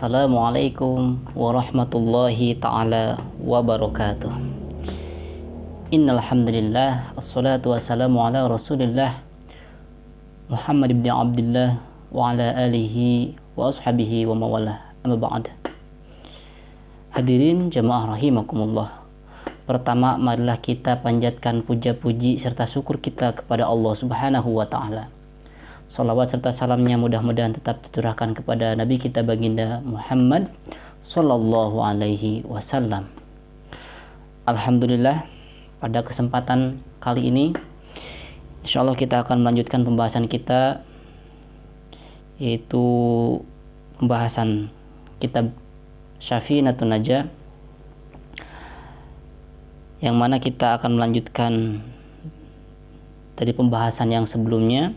Assalamualaikum warahmatullahi ta'ala wabarakatuh. Innal hamdalillah assalatu wassalamu ala Rasulillah Muhammad ibn Abdullah wa ala alihi wa ashabihi wa mawalah. Amma ba'd. Hadirin jamaah rahimakumullah. Pertama, marilah kita panjatkan puja-puji serta syukur kita kepada Allah Subhanahu wa taala. Salawat serta salamnya mudah-mudahan tetap tercurahkan kepada Nabi kita baginda Muhammad sallallahu alaihi wasallam. Alhamdulillah, pada kesempatan kali ini insyaallah kita akan melanjutkan pembahasan kita, yaitu pembahasan kitab Syafinatun Najah, yang mana kita akan melanjutkan dari pembahasan yang sebelumnya.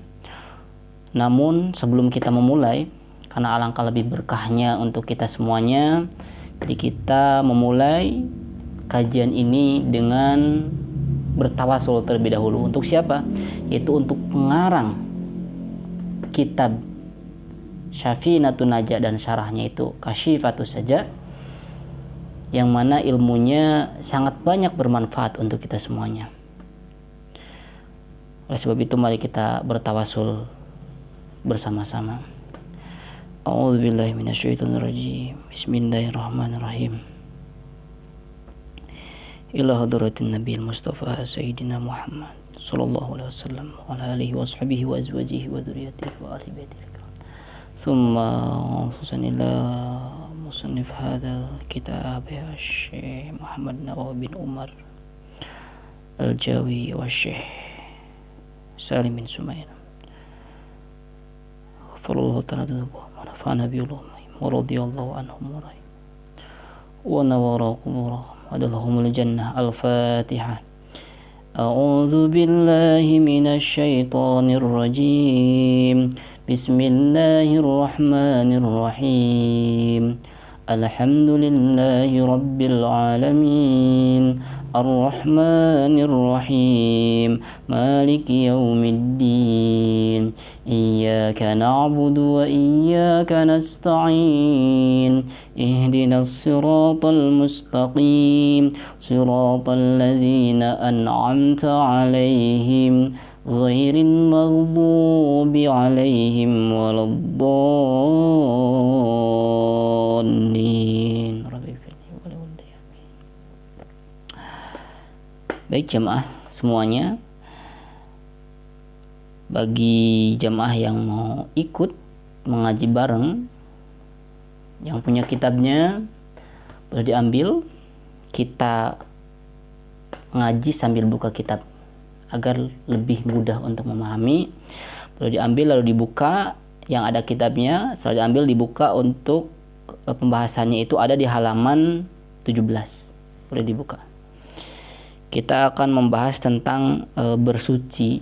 Namun sebelum kita memulai, karena alangkah lebih berkahnya untuk kita semuanya, jadi kita memulai kajian ini dengan bertawasul terlebih dahulu. Untuk siapa? Yaitu untuk pengarang kitab Syafinatun Najah dan syarahnya itu Kasyifatus Sajah, yang mana ilmunya sangat banyak bermanfaat untuk kita semuanya. Oleh sebab itu mari kita bertawasul bersama-sama. A'udzubillahi minasyaitonirrajim. Bismillahirrahmanirrahim. Ila hadratin Nabil Mustafa Sayyidina Muhammad sallallahu alaihi wasallam wa ala alihi wa sahbihi wa azwajihi wa dzurriyyatihi wa ahli baitihi kiram. Thumma khususanillah musannif hadzal kitab ya Syekh Muhammad Nawawi bin Umar Al-Jawi wa Syekh Salim bin Sumair. Ghafarallahu ta'ala dzunubahum wa nafa'ana bi ulumihim wa radiyallahu anhum wa nawara quburahum wa adkhalahumul jannah. Al-Fatihah. A'udzu billahi minasy syaithanir rajim. Bismillahirrahmanirrahim. Alhamdulillahi rabbil alamin. Ar-Rahmanir Rahim. Maliki yaumiddin. Iyyaka na'budu wa iyyaka nasta'in. Ihdinas siratal mustaqim. Siratal ladzina an'amta 'alaihim ghairil maghdubi 'alaihim waladdallin. Baik jemaah semuanya, bagi jemaah yang mau ikut mengaji bareng, yang punya kitabnya boleh diambil. Kita ngaji sambil buka kitab agar lebih mudah untuk memahami. Boleh diambil lalu dibuka yang ada kitabnya, setelah diambil dibuka untuk pembahasannya itu ada di halaman 17. Boleh dibuka. Kita akan membahas tentang bersuci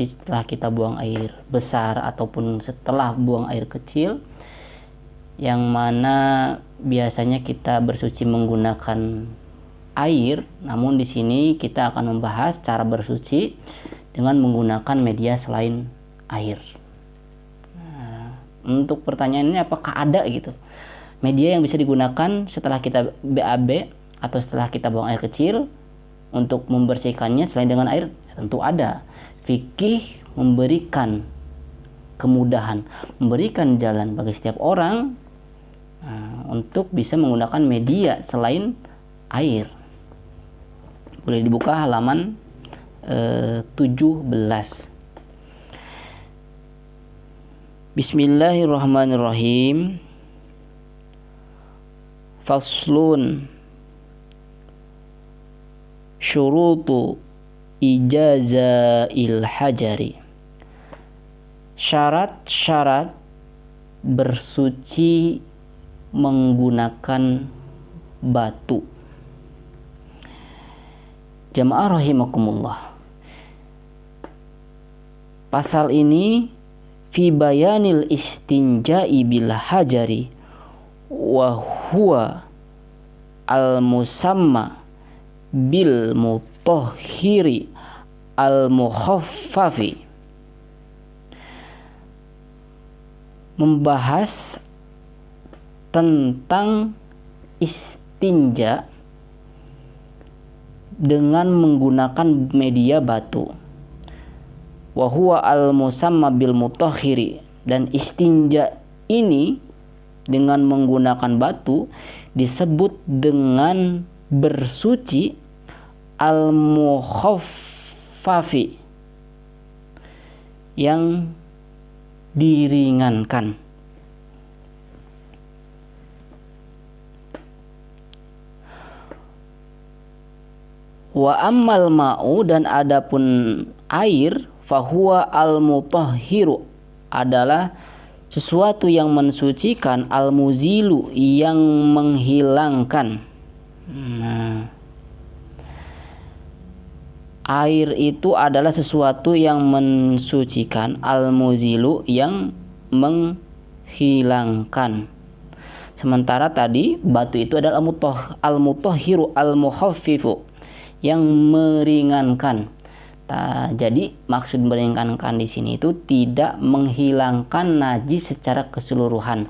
setelah kita buang air besar ataupun setelah buang air kecil, yang mana biasanya kita bersuci menggunakan air, namun di sini kita akan membahas cara bersuci dengan menggunakan media selain air. Nah, untuk pertanyaannya, apakah ada gitu media yang bisa digunakan setelah kita BAB atau setelah kita buang air kecil untuk membersihkannya selain dengan air? Tentu ada. Fikih memberikan kemudahan, memberikan jalan bagi setiap orang untuk bisa menggunakan media selain air. Boleh dibuka halaman 17. Bismillahirrahmanirrahim. Faslun. Syurutu ijazail hajari. Syarat-syarat bersuci menggunakan batu. Jamaah rahimakumullah. Pasal ini fi bayanil istinja'i bil hajari wa huwa al musamma bil mutahhiri al mukhaffafi, membahas tentang istinja dengan menggunakan media batu. Wa huwa al-musamma bil mutahhiri, dan istinja ini dengan menggunakan batu disebut dengan bersuci al-mukhaffafi, yang diringankan. Wa ammal ma'u, dan adapun air, fahuwa al-mutahhiru, adalah sesuatu yang mensucikan, al-muzilu, yang menghilangkan. Air itu adalah sesuatu yang mensucikan, al-muzilu, yang menghilangkan. Sementara tadi batu itu adalah al-mutahhiru, al-mukhaffifu, yang meringankan. Jadi maksud meringankan di sini itu tidak menghilangkan najis secara keseluruhan.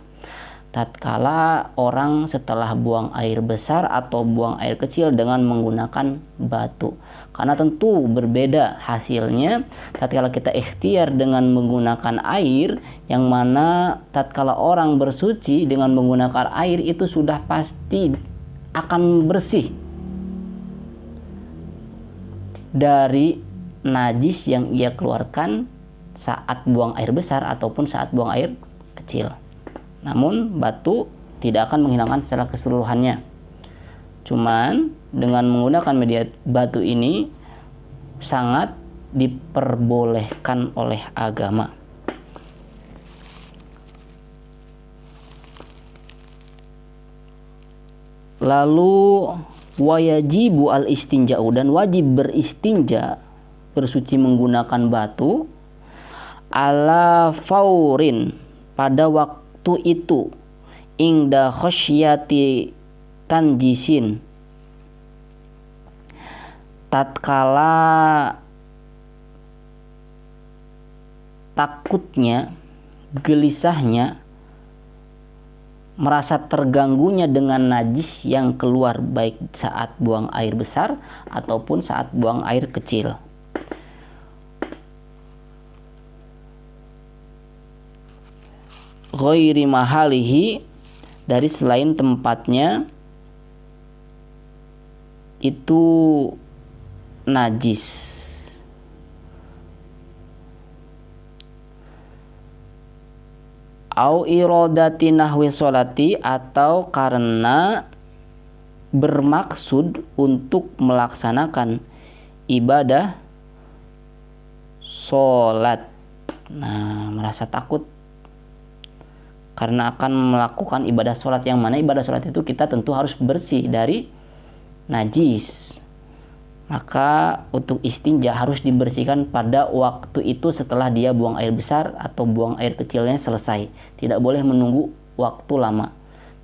Tatkala orang setelah buang air besar atau buang air kecil dengan menggunakan batu, karena tentu berbeda hasilnya tatkala kita ikhtiar dengan menggunakan air, yang mana tatkala orang bersuci dengan menggunakan air itu sudah pasti akan bersih dari najis yang ia keluarkan saat buang air besar ataupun saat buang air kecil. Namun batu tidak akan menghilangkan secara keseluruhannya. Cuman dengan menggunakan media batu ini sangat diperbolehkan oleh agama. Lalu wayajibu al-istinja'u, dan wajib beristinja, bersuci menggunakan batu, ala faurin, pada waktu itu, ingda khosyati tanjisin, tatkala takutnya, gelisahnya, merasa terganggunya dengan najis yang keluar baik saat buang air besar ataupun saat buang air kecil. Ghairi mahalihi, dari selain tempatnya itu najis. Au iradati nahwi sholati, atau karena bermaksud untuk melaksanakan ibadah sholat. Merasa takut karena akan melakukan ibadah sholat, yang mana ibadah sholat itu kita tentu harus bersih dari najis. Maka untuk istinja harus dibersihkan pada waktu itu setelah dia buang air besar atau buang air kecilnya selesai. Tidak boleh menunggu waktu lama.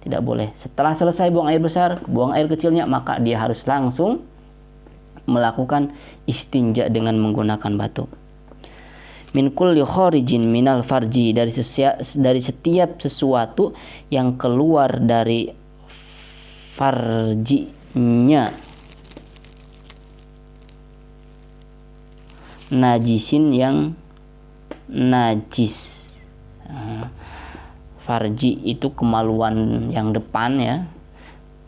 Tidak boleh. Setelah selesai buang air besar, buang air kecilnya, maka dia harus langsung melakukan istinja dengan menggunakan batu. Min kulli kharijin minal farji, dari setiap sesuatu yang keluar dari farjinya, najisin, yang najis. Farji itu kemaluan yang depan ya,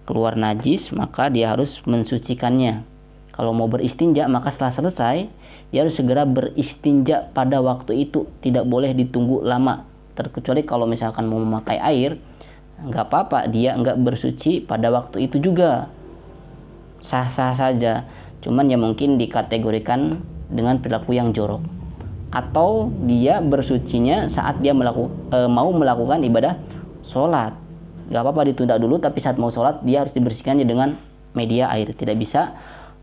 keluar najis, maka dia harus mensucikannya. Kalau mau beristinja, maka setelah selesai dia harus segera beristinja pada waktu itu, tidak boleh ditunggu lama. Terkecuali kalau misalkan mau memakai air, nggak apa-apa, dia nggak bersuci pada waktu itu juga, sah-sah saja. Cuman ya mungkin dikategorikan dengan perilaku yang jorok, atau dia bersucinya saat dia mau melakukan ibadah sholat. Nggak apa-apa ditunda dulu, tapi saat mau sholat dia harus dibersihkannya dengan media air, tidak bisa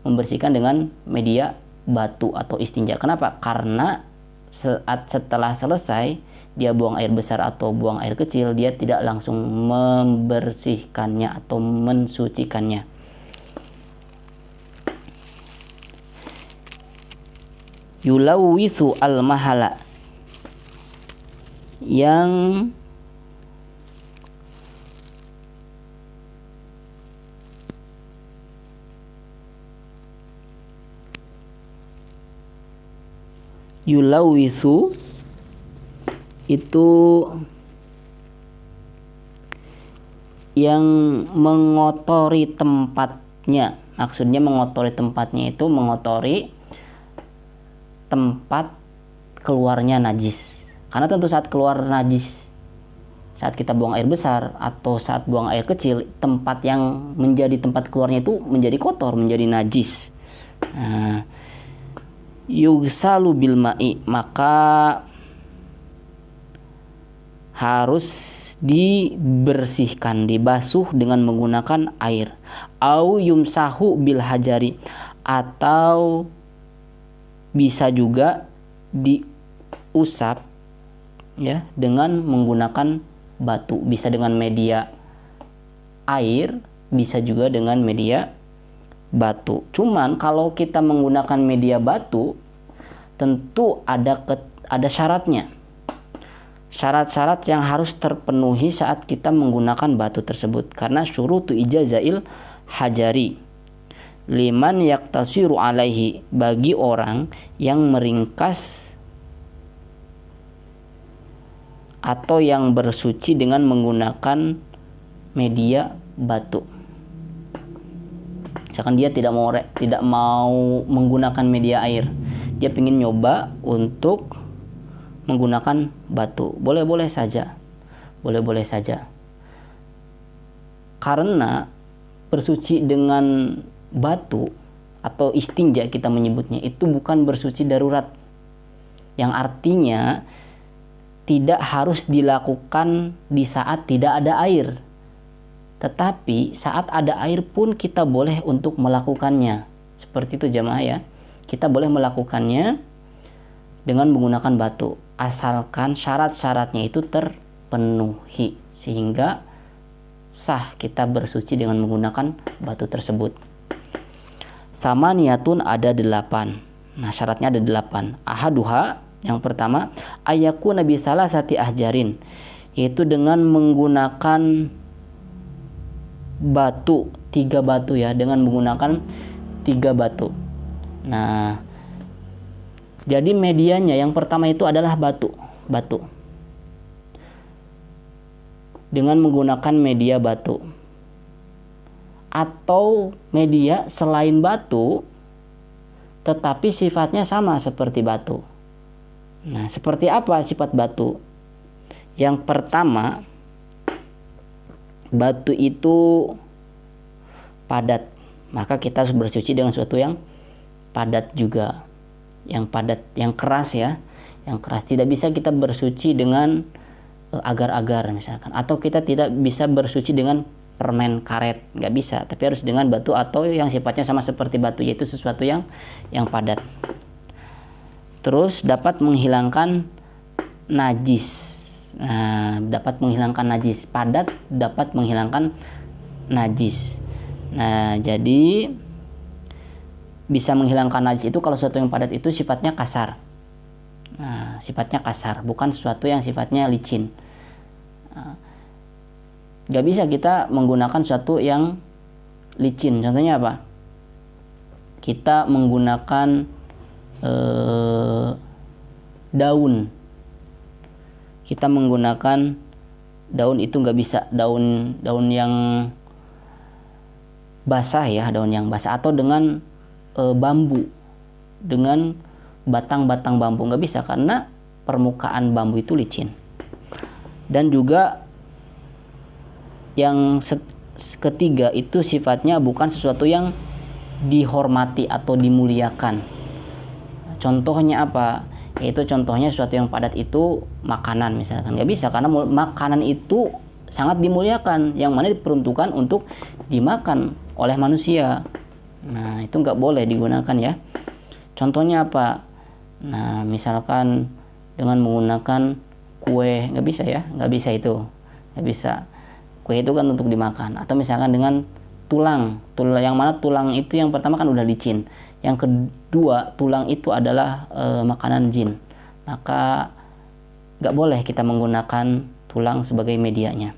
membersihkan dengan media batu atau istinja. Kenapa? Karena setelah selesai dia buang air besar atau buang air kecil, dia tidak langsung membersihkannya atau mensucikannya. Yulawithu al-mahala, yang Yulawithu itu yang mengotori tempatnya. Maksudnya mengotori tempatnya itu mengotori tempat keluarnya najis. Karena tentu saat keluar najis, saat kita buang air besar atau saat buang air kecil, tempat yang menjadi tempat keluarnya itu menjadi kotor, menjadi najis. Yugsalu bil ma'i, maka harus dibersihkan, dibasuh dengan menggunakan air. Au yumsahu bil hajari, atau bisa juga diusap ya dengan menggunakan batu. Bisa dengan media air, bisa juga dengan media batu. Cuman kalau kita menggunakan media batu, tentu ada syaratnya. Syarat-syarat yang harus terpenuhi saat kita menggunakan batu tersebut. Karena syurutu ijazail hajari liman yaktasiru alaihi, bagi orang yang meringkas atau yang bersuci dengan menggunakan media batu. Misalkan dia tidak mau menggunakan media air, dia ingin nyoba untuk menggunakan batu, boleh-boleh saja. Karena bersuci dengan batu atau istinja kita menyebutnya, itu bukan bersuci darurat, yang artinya tidak harus dilakukan di saat tidak ada air. Tetapi saat ada air pun kita boleh untuk melakukannya. Seperti itu jamaah ya. Kita boleh melakukannya dengan menggunakan batu, asalkan syarat-syaratnya itu terpenuhi sehingga sah kita bersuci dengan menggunakan batu tersebut. Samaniyatun, ada 8. Nah, syaratnya ada 8. Ahaduha, yang pertama, ayakuna bi salasati ahjarin, yaitu dengan menggunakan batu, 3 batu ya, dengan menggunakan 3 batu. Nah, jadi medianya yang pertama itu adalah batu. Dengan menggunakan media batu. Atau media selain batu, tetapi sifatnya sama seperti batu. Nah, seperti apa sifat batu? Yang pertama, batu itu padat. Maka kita harus bersuci dengan sesuatu yang padat juga. Yang padat, yang keras ya, yang keras. Tidak bisa kita bersuci dengan agar-agar misalkan, atau kita tidak bisa bersuci dengan permen karet, nggak bisa, tapi harus dengan batu atau yang sifatnya sama seperti batu, yaitu sesuatu yang padat. Terus dapat menghilangkan najis. Nah, dapat menghilangkan najis, padat dapat menghilangkan najis. Nah, jadi bisa menghilangkan najis itu kalau sesuatu yang padat itu sifatnya kasar. Nah, sifatnya kasar, bukan sesuatu yang sifatnya licin. Gak bisa kita menggunakan sesuatu yang licin. Contohnya apa? Kita menggunakan daun. Kita menggunakan daun itu gak bisa. Daun yang basah ya, daun yang basah, atau dengan bambu, dengan batang-batang bambu, nggak bisa karena permukaan bambu itu licin. Dan juga yang ketiga itu sifatnya bukan sesuatu yang dihormati atau dimuliakan. Contohnya apa? Yaitu contohnya sesuatu yang padat itu makanan misalkan, nggak bisa karena makanan itu sangat dimuliakan, yang mana diperuntukkan untuk dimakan oleh manusia. Nah, itu nggak boleh digunakan ya. Contohnya apa? Nah, misalkan dengan menggunakan kue, nggak bisa ya, nggak bisa itu, nggak bisa. Kue itu kan untuk dimakan. Atau misalkan dengan tulang, yang mana tulang itu yang pertama kan udah licin, yang kedua tulang itu adalah makanan jin, maka nggak boleh kita menggunakan tulang sebagai medianya.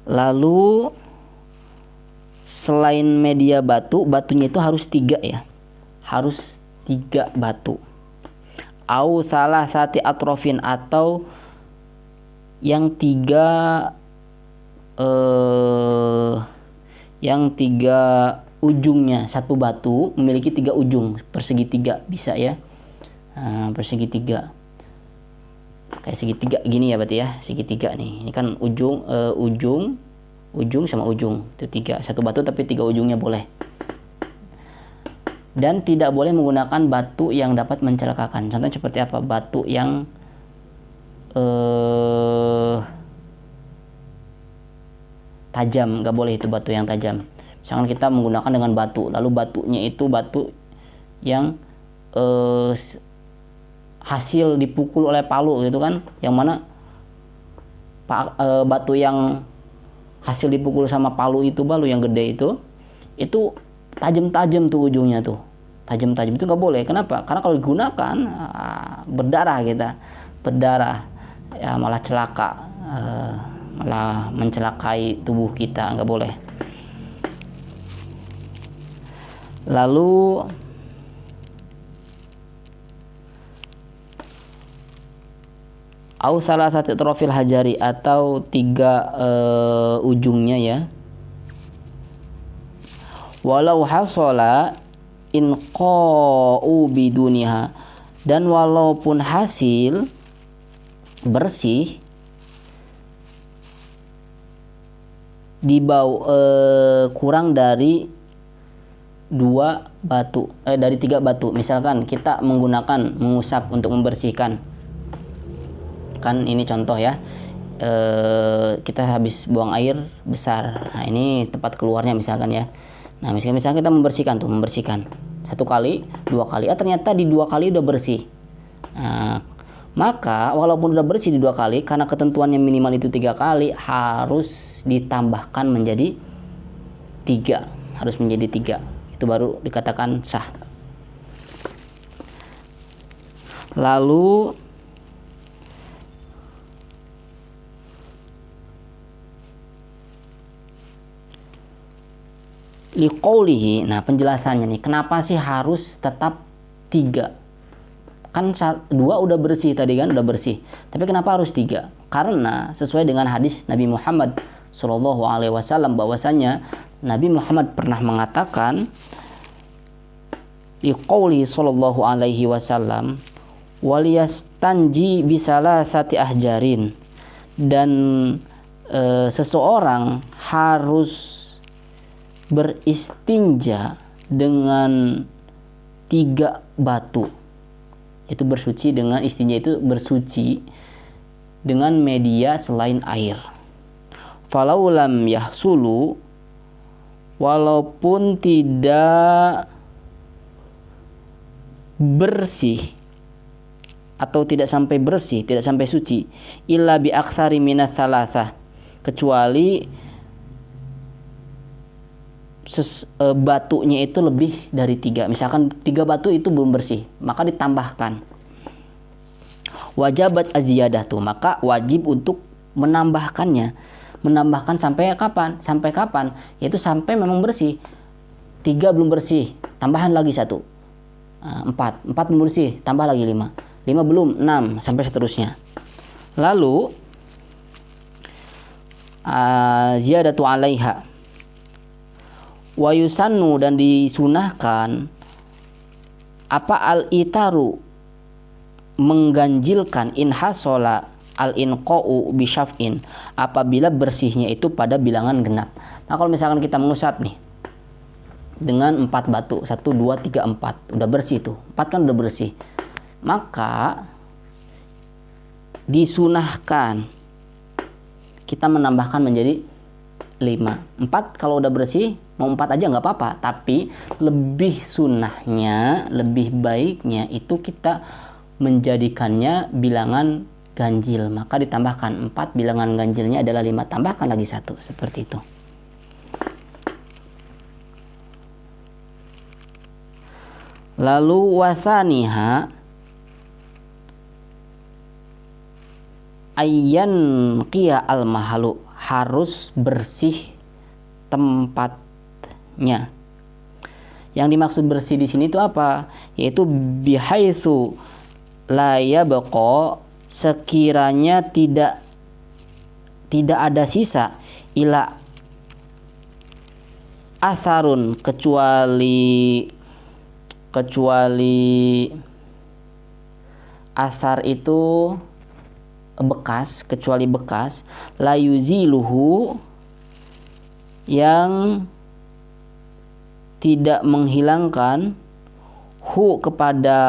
Lalu selain media batu, batunya itu harus 3 ya. Harus 3 batu. Au salah sati atrofin, atau yang 3 ujungnya. Satu batu memiliki 3 ujung, persegi 3 bisa ya. Persegi 3 kayak segitiga gini ya, berarti ya segitiga nih. Ini kan ujung sama ujung itu 3, satu batu tapi 3 ujungnya boleh. Dan tidak boleh menggunakan batu yang dapat mencelakakan. Contohnya seperti apa? Batu yang tajam, nggak boleh itu batu yang tajam. Misalkan kita menggunakan dengan batu, lalu batunya itu batu yang hasil dipukul oleh palu gitu kan, yang mana batu yang hasil dipukul sama palu itu, palu yang gede itu tajam-tajam tuh ujungnya tuh, tajam-tajam, itu nggak boleh. Kenapa? Karena kalau digunakan berdarah ya, malah celaka, malah mencelakai tubuh kita, nggak boleh. Lalu au salah satu trofil hajari, atau 3 ujungnya ya. Walau hasola inqa'u biduniha, dan walaupun hasil bersih kurang dari 2 batu, dari 3 batu. Misalkan kita mengusap untuk membersihkan, kan ini contoh ya, kita habis buang air besar, nah ini tempat keluarnya misalkan ya. Nah misalkan kita membersihkan 1 kali, 2 kali, ternyata di 2 kali udah bersih. Nah, maka walaupun udah bersih di 2 kali, karena ketentuannya minimal itu 3 kali, harus ditambahkan menjadi 3, harus menjadi 3, itu baru dikatakan sah. Lalu liqaulihi, nah penjelasannya nih, kenapa sih harus tetap 3? Kan 2 udah bersih tadi kan, udah bersih, tapi kenapa harus 3? Karena sesuai dengan hadis Nabi Muhammad SAW, bahwasanya Nabi Muhammad pernah mengatakan, liqaulihi sallallahu alaihi wasallam, waliyastanji bisalasati ahjarin, dan seseorang harus beristinja dengan 3 batu. Itu bersuci dengan istinja, itu bersuci dengan media selain air. Falau lam yahsulu, walaupun tidak bersih atau tidak sampai bersih, tidak sampai suci, illa bi aktsari minas salasah, kecuali batunya itu lebih dari 3. Misalkan 3 batu itu belum bersih, maka ditambahkan. Wajabat aziyadah tuh, maka wajib untuk menambahkannya. Menambahkan sampai kapan? Sampai kapan? Yaitu sampai memang bersih. 3 belum bersih, tambahan lagi 1. 4 belum bersih, tambah lagi 5 belum, 6, sampai seterusnya. Lalu ziyadatu alaiha, wa yusannu, dan disunahkan apa al-itaru, mengganjilkan, inhasola al-inqa'u bisyaf'in, apabila bersihnya itu pada bilangan genap. Nah kalau misalkan kita mengusap nih dengan 4 batu, 1, 2, 3, 4, udah bersih tuh, 4 kan udah bersih, maka disunahkan kita menambahkan menjadi 5. 4 kalau udah bersih, mau 4 aja nggak apa-apa, tapi lebih sunnahnya, lebih baiknya itu kita menjadikannya bilangan ganjil, maka ditambahkan 4, bilangan ganjilnya adalah 5, tambahkan lagi 1, seperti itu. Lalu wasaniha ayyan qiya al mahalu, harus bersih tempatnya. Yang dimaksud bersih di sini itu apa? Yaitu bihaitsu la yabqa, sekiranya tidak ada sisa, ila atharun, kecuali athar itu bekas, kecuali bekas, la yuziluhu, yang tidak menghilangkan hu, kepada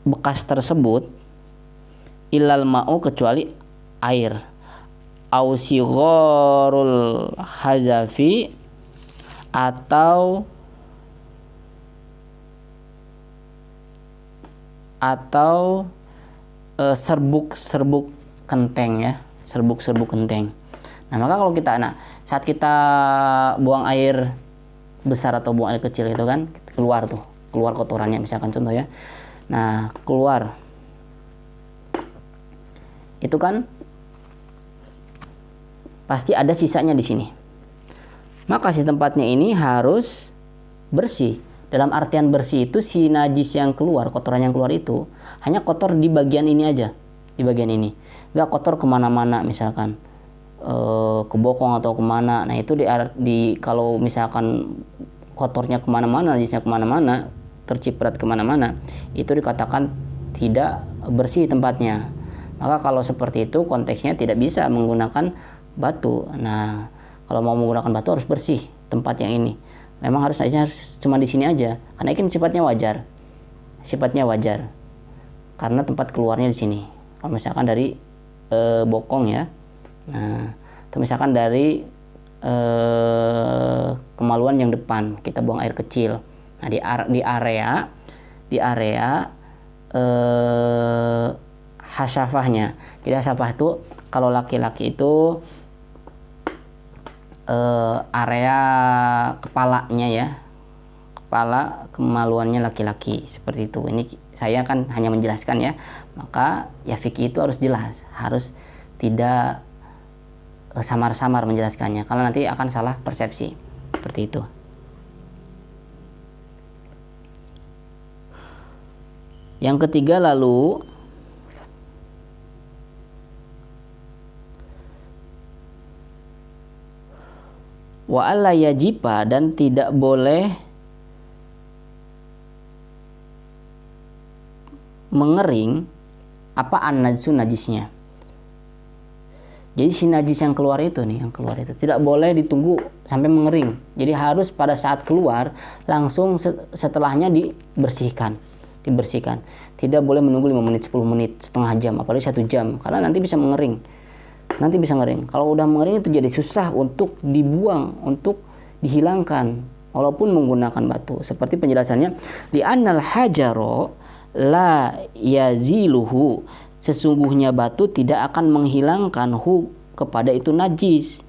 bekas tersebut, ilal ma'u, kecuali air, au sigharul hazafi, atau serbuk kenteng ya, serbuk kenteng. Nah, maka kalau saat kita buang air besar atau buang air kecil itu kan keluar kotorannya, misalkan contoh ya. Nah, keluar itu kan pasti ada sisanya di sini. Maka si tempatnya ini harus bersih. Dalam artian bersih itu si najis yang keluar, kotoran yang keluar itu hanya kotor di bagian ini aja, di bagian ini. Nggak kotor kemana-mana, misalkan ke bokong atau kemana. Nah itu kalau misalkan kotornya kemana-mana, najisnya kemana-mana, terciprat kemana-mana, itu dikatakan tidak bersih tempatnya. Maka kalau seperti itu konteksnya tidak bisa menggunakan batu. Nah kalau mau menggunakan batu harus bersih tempat yang ini. Memang harus cuma di sini aja, karena ini sifatnya wajar, karena tempat keluarnya di sini. Kalau misalkan dari bokong ya, nah, atau misalkan dari kemaluan yang depan, kita buang air kecil. Nah di area hasyafahnya. Jadi hasyafah itu kalau laki-laki itu area kepalanya ya, kepala kemaluannya laki-laki, seperti itu. Ini saya kan hanya menjelaskan ya, maka ya fikih itu harus jelas, harus tidak samar-samar menjelaskannya, karena nanti akan salah persepsi, seperti itu. Yang ketiga, lalu wa alla yajiba, dan tidak boleh mengering apa an-najsu, najisnya. Jadi si najis yang keluar itu tidak boleh ditunggu sampai mengering. Jadi harus pada saat keluar langsung setelahnya dibersihkan. Tidak boleh menunggu 5 menit, 10 menit, setengah jam, apalagi 1 jam, karena nanti bisa mengering. Kalau udah mengering itu jadi susah untuk dibuang, untuk dihilangkan walaupun menggunakan batu. Seperti penjelasannya, li annal hajaro la yaziluhu, sesungguhnya batu tidak akan menghilangkan hu, kepada itu najis.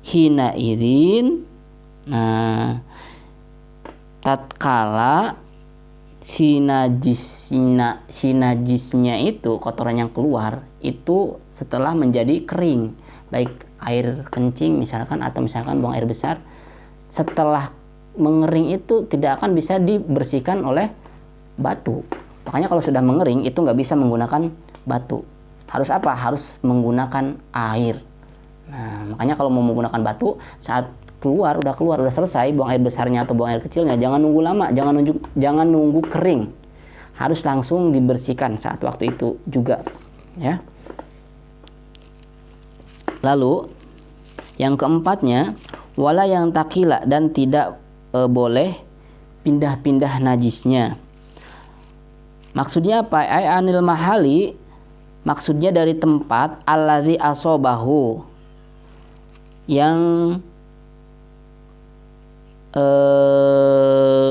Hina idzin, nah tatkala si najisnya itu, kotoran yang keluar itu setelah menjadi kering, baik air kencing misalkan, atau misalkan buang air besar, setelah mengering itu tidak akan bisa dibersihkan oleh batu. Makanya kalau sudah mengering itu nggak bisa menggunakan batu. Harus apa? Harus menggunakan air. Nah, makanya kalau mau menggunakan batu, saat udah selesai buang air besarnya atau buang air kecilnya, jangan nunggu lama, jangan nunggu kering. Harus langsung dibersihkan saat waktu itu juga, ya. Lalu yang keempatnya, wala yang takila, dan tidak boleh pindah-pindah najisnya. Maksudnya apa? Ai anil mahali, maksudnya dari tempat alladzi asobahu, yang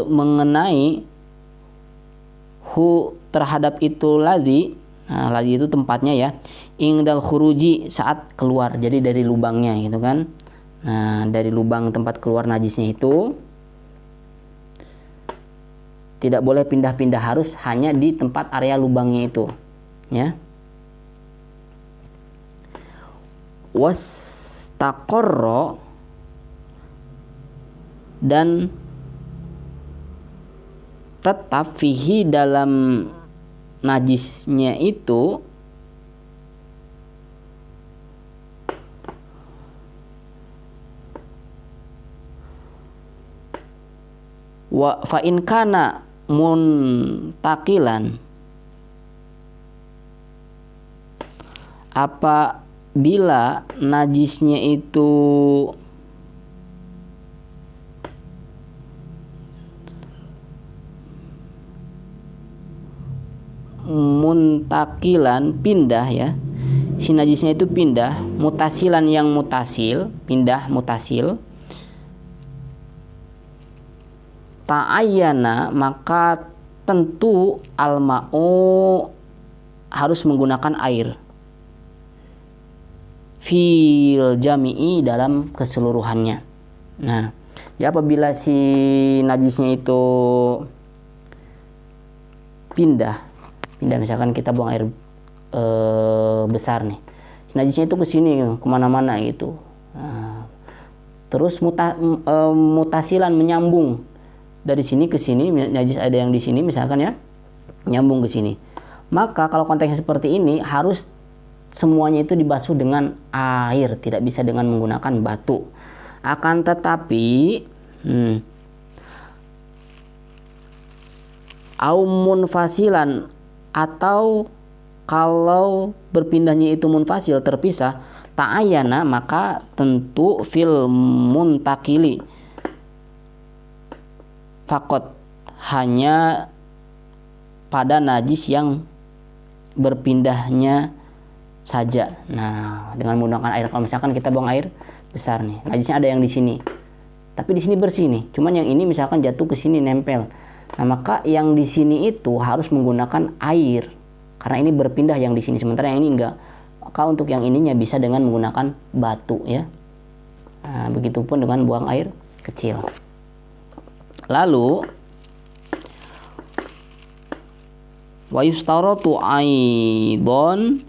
mengenai hu, terhadap itu ladzi. Nah, ladzi itu tempatnya ya, ingdal khuruji, saat keluar, jadi dari lubangnya gitu kan. Nah, dari lubang tempat keluar najisnya itu tidak boleh pindah-pindah, harus hanya di tempat area lubangnya itu, ya. Wastaqarra, dan tetap fihi dalam najisnya itu wa fa in kana muntakilan, apabila najisnya itu muntakilan, pindah ya, si najisnya itu pindah, mutasilan yang mutasil, pindah mutasil, ta'ayyana, maka tentu al-ma'u, harus menggunakan air, fil jami'i, dalam keseluruhannya. Nah, ya apabila si najisnya itu pindah misalkan kita buang air besar nih, si najisnya itu ke sini kemana-mana gitu. Nah, terus mutasilan, menyambung dari sini ke sini, najis ada yang di sini misalkan ya, nyambung ke sini. Maka kalau konteksnya seperti ini, harus semuanya itu dibasuh dengan air, tidak bisa dengan menggunakan batu. Akan tetapi au munfasilan, atau kalau berpindahnya itu munfasil, terpisah, ta'ayana, maka tentu fil muntakili fakot, hanya pada najis yang berpindahnya saja. Nah, dengan menggunakan air, kalau misalkan kita buang air besar nih, najisnya ada yang di sini, tapi di sini bersih nih, cuman yang ini misalkan jatuh ke sini nempel. Nah, maka yang di sini itu harus menggunakan air, karena ini berpindah yang di sini, sementara yang ini enggak. Maka untuk yang ininya bisa dengan menggunakan batu ya. Nah, begitupun dengan buang air kecil. Lalu wa yustaratu aidon,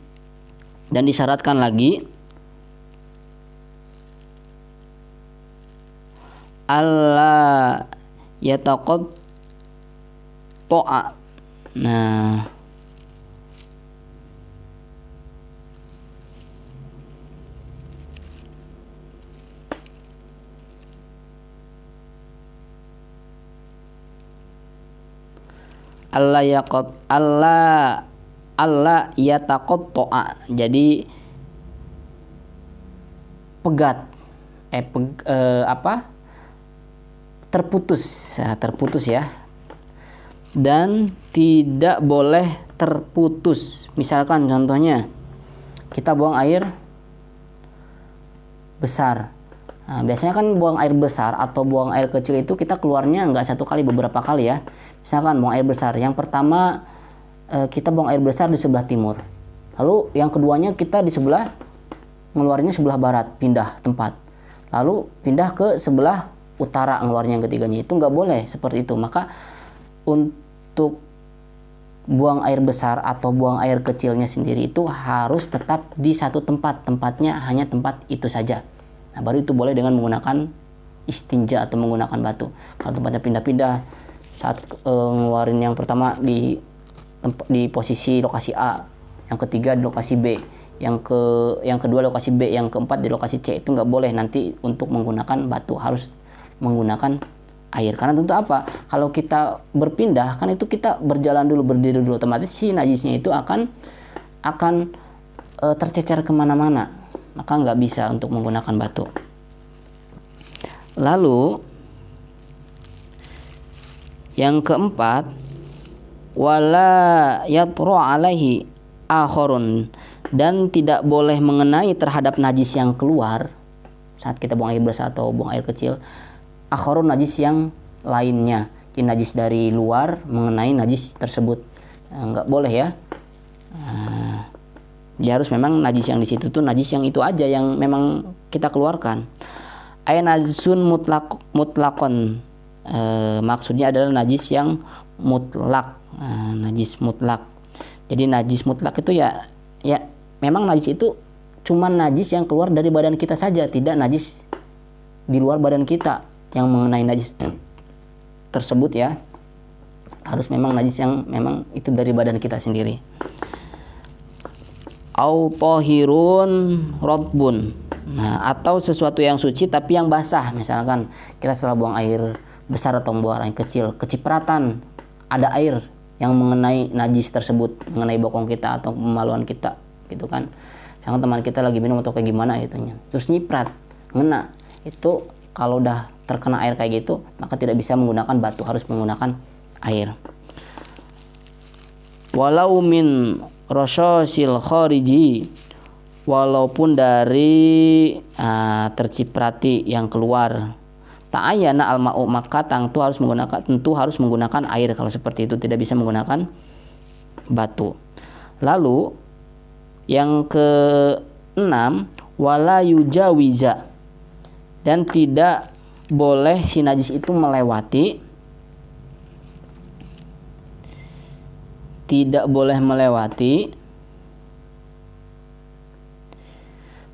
dan disyaratkan lagi alla yataqat to'a. Nah, Allah yataqatta'a, jadi pegat terputus ya, dan tidak boleh terputus. Misalkan contohnya kita buang air besar. Nah, biasanya kan buang air besar atau buang air kecil itu kita keluarnya nggak satu kali, beberapa kali ya. Misalkan buang air besar, yang pertama kita buang air besar di sebelah timur, lalu yang keduanya kita di sebelah, ngeluarnya sebelah barat, pindah tempat, lalu pindah ke sebelah utara, ngeluarnya yang ketiganya. Itu nggak boleh seperti itu. Maka untuk buang air besar atau buang air kecilnya sendiri itu harus tetap di satu tempat, tempatnya hanya tempat itu saja. Nah, baru itu boleh dengan menggunakan istinja atau menggunakan batu. Kalau tempatnya pindah-pindah, saat ngeluarin yang pertama di posisi lokasi A, yang ketiga di lokasi B, yang kedua lokasi B, yang keempat di lokasi C, itu nggak boleh nanti untuk menggunakan batu, harus menggunakan air. Karena tentu apa? Kalau kita berpindah, kan itu kita berjalan dulu, berdiri dulu, otomatis si najisnya itu akan tercecer kemana-mana. Maka nggak bisa untuk menggunakan batu. Lalu yang keempat, wala yatru alaihi akhorun, dan tidak boleh mengenai terhadap najis yang keluar saat kita buang air besar atau buang air kecil, akhorun, najis yang lainnya. Jadi najis dari luar mengenai najis tersebut nggak boleh ya. Ya harus memang najis yang di situ tuh najis yang itu aja yang memang kita keluarkan. Ay najsun mutlakon, maksudnya adalah najis yang mutlak. Najis mutlak. Jadi najis mutlak itu ya memang najis itu cuma najis yang keluar dari badan kita saja, tidak najis di luar badan kita. yang mengenai najis tersebut ya, harus memang najis yang memang itu dari badan kita sendiri. Au tahirun rotbun. Nah, atau sesuatu yang suci tapi yang basah. Misalkan kita setelah buang air besar atau buang air kecil, kecipratan ada air yang mengenai najis tersebut, mengenai bokong kita atau kemaluan kita gitu kan. Yang teman kita lagi minum atau kayak gimana gitu, terus nyiprat, ngena. Itu kalau udah terkena air kayak gitu, maka tidak bisa menggunakan batu, harus menggunakan air. Walau min rasyasil khariji, walaupun dari terciprati yang keluar. Ta'ayyana al-ma'u, maka tentu harus menggunakan air. Kalau seperti itu tidak bisa menggunakan batu. Lalu yang ke-6, wala yujawiza, dan tidak boleh si najis itu melewati,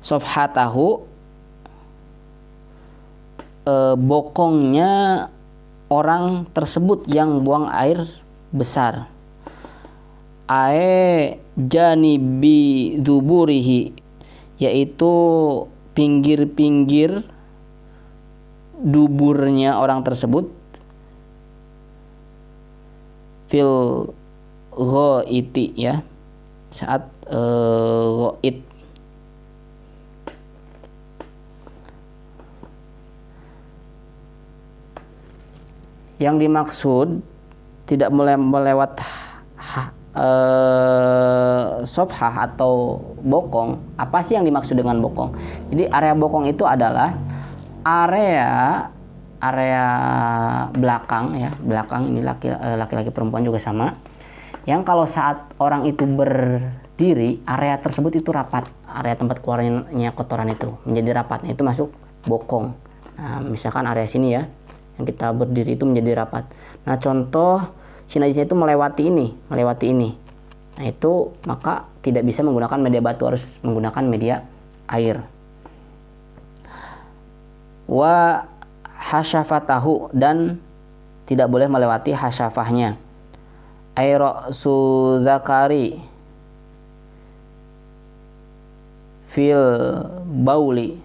sofhatahu, bokongnya orang tersebut yang buang air besar. Janibi dzuburihi, yaitu pinggir-pinggir duburnya orang tersebut. Fil ghaiti, ya, saat ghaid. Yang dimaksud tidak melewat sofhah atau bokong. Apa sih yang dimaksud dengan bokong? Jadi area bokong itu adalah area belakang ya, belakang ini laki-laki perempuan juga sama. Yang kalau saat orang itu berdiri, area tersebut itu rapat, area tempat keluarnya kotoran itu menjadi rapat. Itu masuk bokong. Nah, misalkan area sini ya, yang kita berdiri itu menjadi rapat. Nah, contoh si najisnya itu melewati ini. Nah, itu maka tidak bisa menggunakan media batu, harus menggunakan media air. Wa hasyafatahu, dan tidak boleh melewati hasyafahnya. Aira'su zakari fil bauli.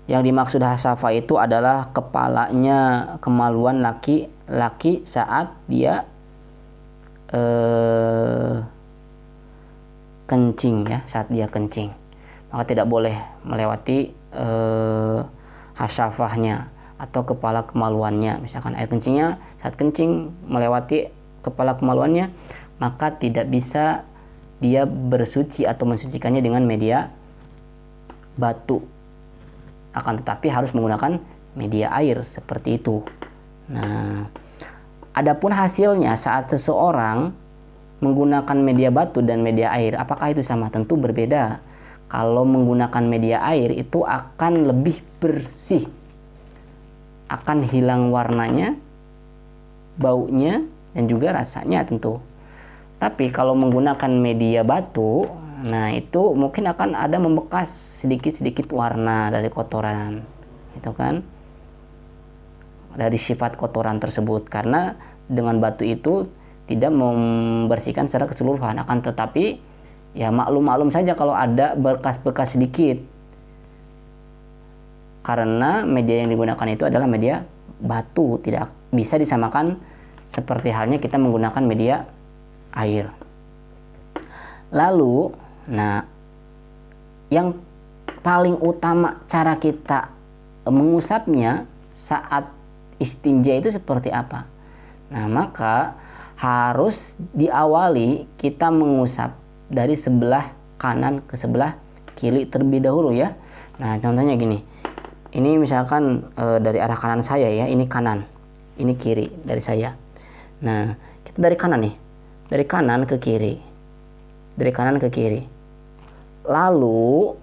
Yang dimaksud hasyafah itu adalah kepalanya kemaluan laki-laki saat dia kencing ya, saat dia kencing. Maka tidak boleh melewati hasyafahnya atau kepala kemaluannya. Misalkan air kencingnya saat kencing melewati kepala kemaluannya, maka tidak bisa dia bersuci atau mensucikannya dengan media batu. Akan tetapi harus menggunakan media air seperti itu. Nah, adapun hasilnya saat seseorang menggunakan media batu dan media air, apakah itu sama? Tentu berbeda. Kalau menggunakan media air itu akan lebih bersih, akan hilang warnanya, baunya, dan juga rasanya tentu. Tapi kalau menggunakan media batu, nah itu mungkin akan ada membekas sedikit-sedikit warna dari kotoran, itu kan, dari sifat kotoran tersebut. Karena dengan batu itu tidak membersihkan secara keseluruhan, akan tetapi ya maklum saja kalau ada bekas-bekas sedikit, karena media yang digunakan itu adalah media batu, tidak bisa disamakan seperti halnya kita menggunakan media air. Lalu, nah, yang paling utama cara kita mengusapnya saat istinja itu seperti apa? Nah, maka harus diawali kita mengusap dari sebelah kanan ke sebelah kiri terlebih dahulu ya. Nah, contohnya gini. Ini misalkan dari arah kanan saya ya, ini kanan, ini kiri dari saya. Nah, kita dari kanan nih, dari kanan ke kiri, dari kanan ke kiri. Lalu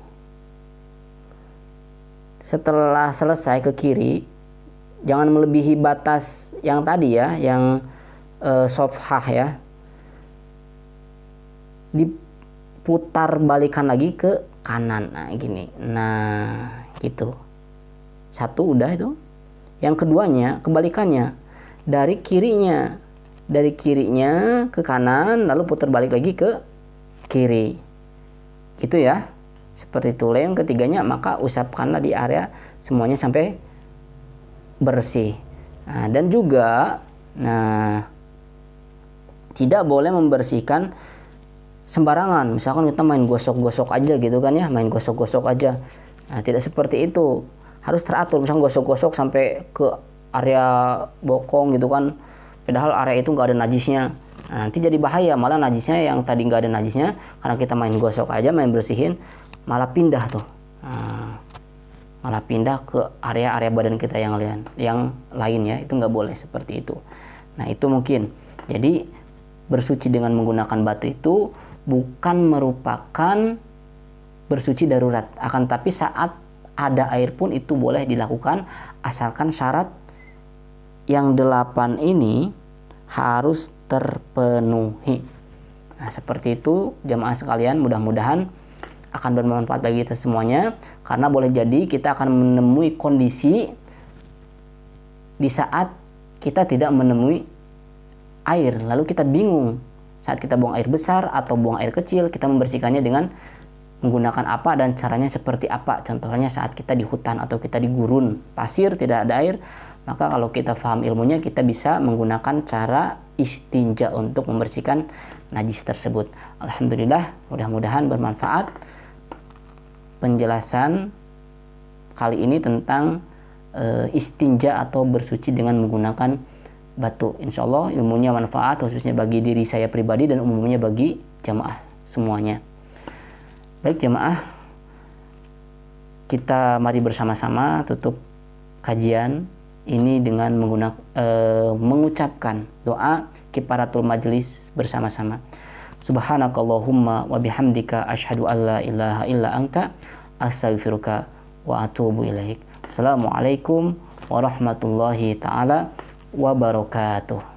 setelah selesai ke kiri, jangan melebihi batas yang tadi ya, yang sofhah ya. Diputar balikan lagi ke kanan. Nah, gini. Nah, gitu. Satu udah itu. Yang keduanya kebalikannya, dari kirinya ke kanan lalu putar balik lagi ke kiri. Gitu ya. Seperti itu. Yang ketiganya, maka usapkanlah di area semuanya sampai bersih. Nah, dan juga tidak boleh membersihkan sembarangan. Misalkan kita main gosok-gosok aja gitu kan ya, main gosok-gosok aja. Nah, tidak seperti itu. Harus teratur. Misalkan gosok-gosok sampai ke area bokong gitu kan. Padahal area itu nggak ada najisnya. Nah, nanti jadi bahaya. Malah najisnya yang tadi nggak ada najisnya, karena kita main gosok aja, main bersihin, malah pindah tuh. Nah, malah pindah ke area-area badan kita yang lain ya. Itu nggak boleh seperti itu. Nah, itu mungkin. Jadi bersuci dengan menggunakan batu itu bukan merupakan bersuci darurat. Akan tapi saat ada air pun itu boleh dilakukan, asalkan syarat yang 8 ini harus terpenuhi. Nah, seperti itu jamaah sekalian, mudah-mudahan akan bermanfaat bagi kita semuanya, karena boleh jadi kita akan menemui kondisi di saat kita tidak menemui air, lalu kita bingung saat kita buang air besar atau buang air kecil, kita membersihkannya dengan menggunakan apa dan caranya seperti apa. Contohnya saat kita di hutan atau kita di gurun pasir tidak ada air, maka kalau kita paham ilmunya, kita bisa menggunakan cara istinja untuk membersihkan najis tersebut. Alhamdulillah, mudah-mudahan bermanfaat penjelasan kali ini tentang istinja atau bersuci dengan menggunakan batu. Insya Allah ilmunya manfaat, khususnya bagi diri saya pribadi dan umumnya bagi jamaah semuanya. Baik jamaah, kita mari bersama-sama tutup kajian ini dengan mengucapkan doa kifaratul majlis bersama-sama. Subhanakallahumma wa bihamdika asyhadu an la ilaha illa anta astaghfiruka wa atubu ilaik. Assalamualaikum warahmatullahi taala wabarakatuh.